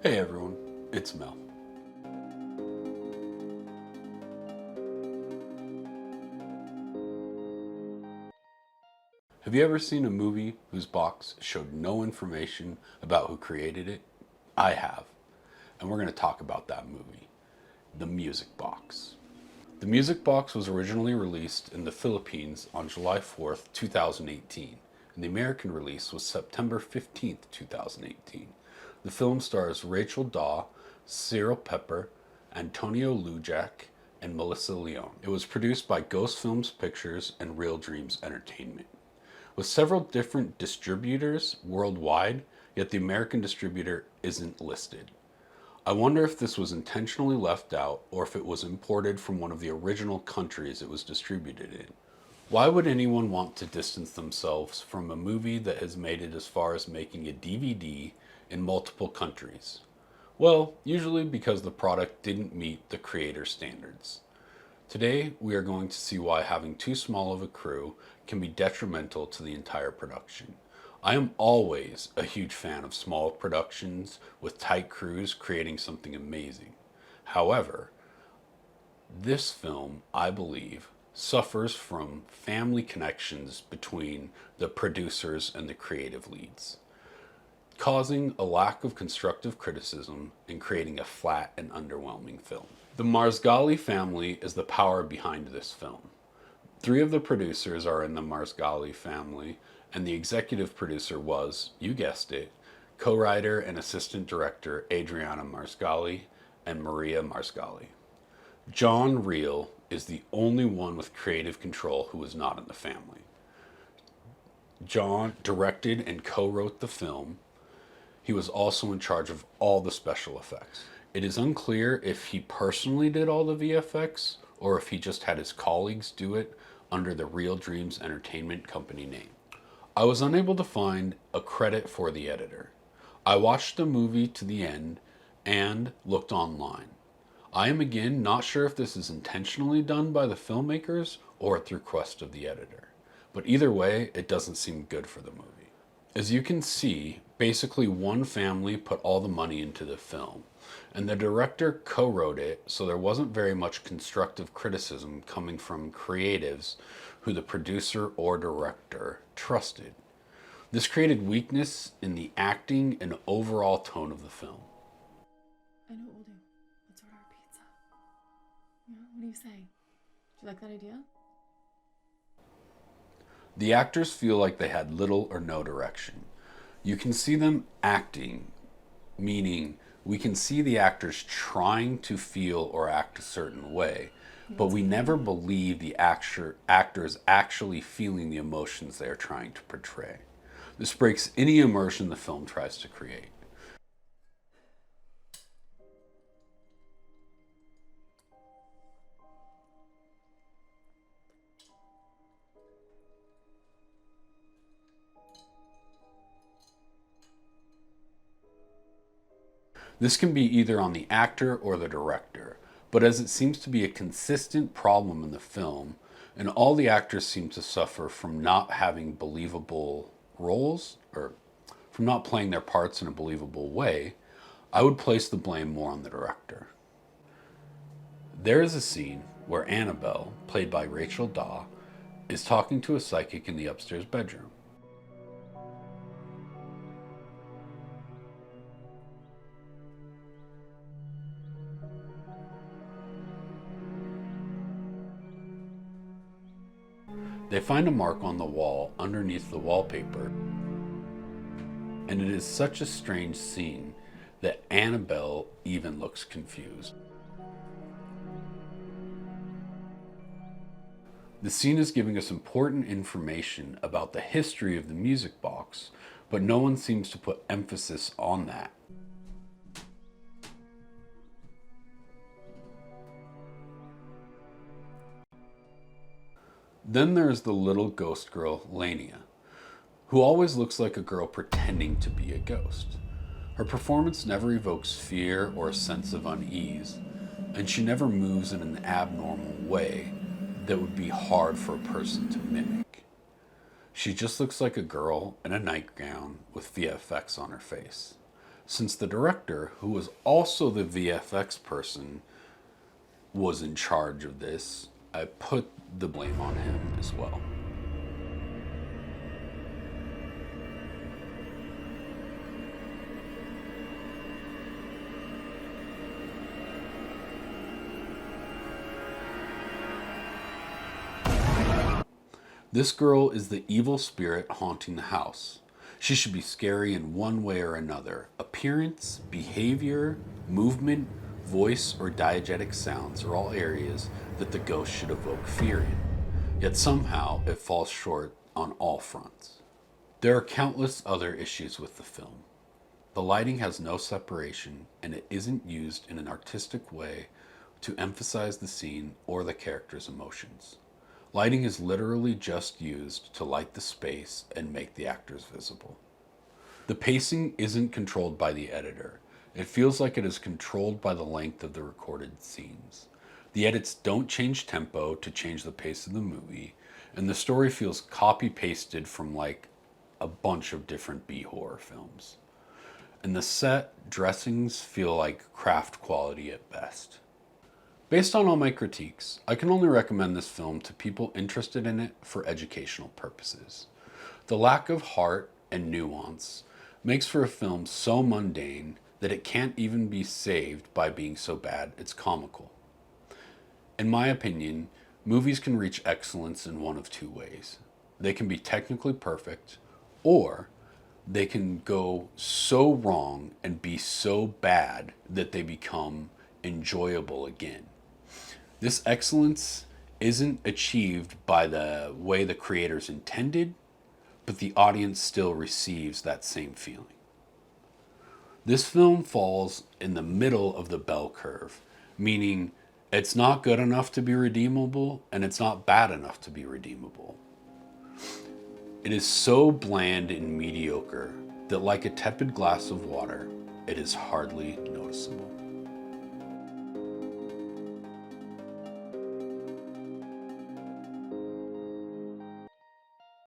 Hey everyone, it's Mel. Have you ever seen a movie whose box showed no information about who created it? I have, and we're going to talk about that movie, The Music Box. The Music Box was originally released in the Philippines on July 4th, 2018, and the American release was September 15th, 2018. The film stars Rachel Daw, Cyril Pepper, Antonio Lujak, and Melissa Leone. It was produced by Ghost Films Pictures and Real Dreams Entertainment. With several different distributors worldwide, yet the American distributor isn't listed. I wonder if this was intentionally left out or if it was imported from one of the original countries it was distributed in. Why would anyone want to distance themselves from a movie that has made it as far as making a DVD in multiple countries? Well, usually because the product didn't meet the creator standards. Today, we are going to see why having too small of a crew can be detrimental to the entire production. I am always a huge fan of small productions with tight crews creating something amazing. However, this film, I believe, suffers from family connections between the producers and the creative leads, causing a lack of constructive criticism and creating a flat and underwhelming film. The Marzgali family is the power behind this film. Three of the producers are in the Marzgali family, and the executive producer was, you guessed it, co-writer and assistant director Adriana Marzgali and Maria Marzgali. John Reel is the only one with creative control who was not in the family. John directed and co-wrote the film. He was also in charge of all the special effects. It is unclear if he personally did all the VFX or if he just had his colleagues do it under the Real Dreams Entertainment Company name. I was unable to find a credit for the editor. I watched the movie to the end and looked online. I am again not sure if this is intentionally done by the filmmakers or at the request of the editor. But either way, it doesn't seem good for the movie. As you can see, basically one family put all the money into the film, and the director co-wrote it, so there wasn't very much constructive criticism coming from creatives who the producer or director trusted. This created weakness in the acting and overall tone of the film. I know what we'll do. Let's order our pizza. Yeah, what do you say? Do you like that idea? The actors feel like they had little or no direction. You can see them acting, meaning we can see the actors trying to feel or act a certain way, but we never believe the actors actually feeling the emotions they are trying to portray. This breaks any immersion the film tries to create. This can be either on the actor or the director, but as it seems to be a consistent problem in the film, and all the actors seem to suffer from not having believable roles or from not playing their parts in a believable way, I would place the blame more on the director. There is a scene where Annabelle, played by Rachel Daw, is talking to a psychic in the upstairs bedroom. They find a mark on the wall underneath the wallpaper, and it is such a strange scene that Annabelle even looks confused. The scene is giving us important information about the history of the music box, but no one seems to put emphasis on that. Then there is the little ghost girl, Lania, who always looks like a girl pretending to be a ghost. Her performance never evokes fear or a sense of unease, and she never moves in an abnormal way that would be hard for a person to mimic. She just looks like a girl in a nightgown with VFX on her face. since the director, who was also the VFX person, was in charge of this, I put the blame on him as well. This girl is the evil spirit haunting the house. She should be scary in one way or another. Appearance, behavior, movement, voice, or diegetic sounds are all areas that the ghost should evoke fear in. Yet somehow it falls short on all fronts. There are countless other issues with the film. The lighting has no separation, and it isn't used in an artistic way to emphasize the scene or the character's emotions. Lighting is literally just used to light the space and make the actors visible. The pacing isn't controlled by the editor. It feels like it is controlled by the length of the recorded scenes. The edits don't change tempo to change the pace of the movie, and the story feels copy-pasted from like a bunch of different B-horror films. And the set dressings feel like craft quality at best. Based on all my critiques, I can only recommend this film to people interested in it for educational purposes. The lack of heart and nuance makes for a film so mundane that it can't even be saved by being so bad it's comical. In my opinion, movies can reach excellence in one of two ways. They can be technically perfect, or they can go so wrong and be so bad that they become enjoyable again. This excellence isn't achieved by the way the creators intended, but the audience still receives that same feeling. This film falls in the middle of the bell curve, meaning it's not good enough to be redeemable and it's not bad enough to be redeemable. It is so bland and mediocre that, like a tepid glass of water, it is hardly noticeable.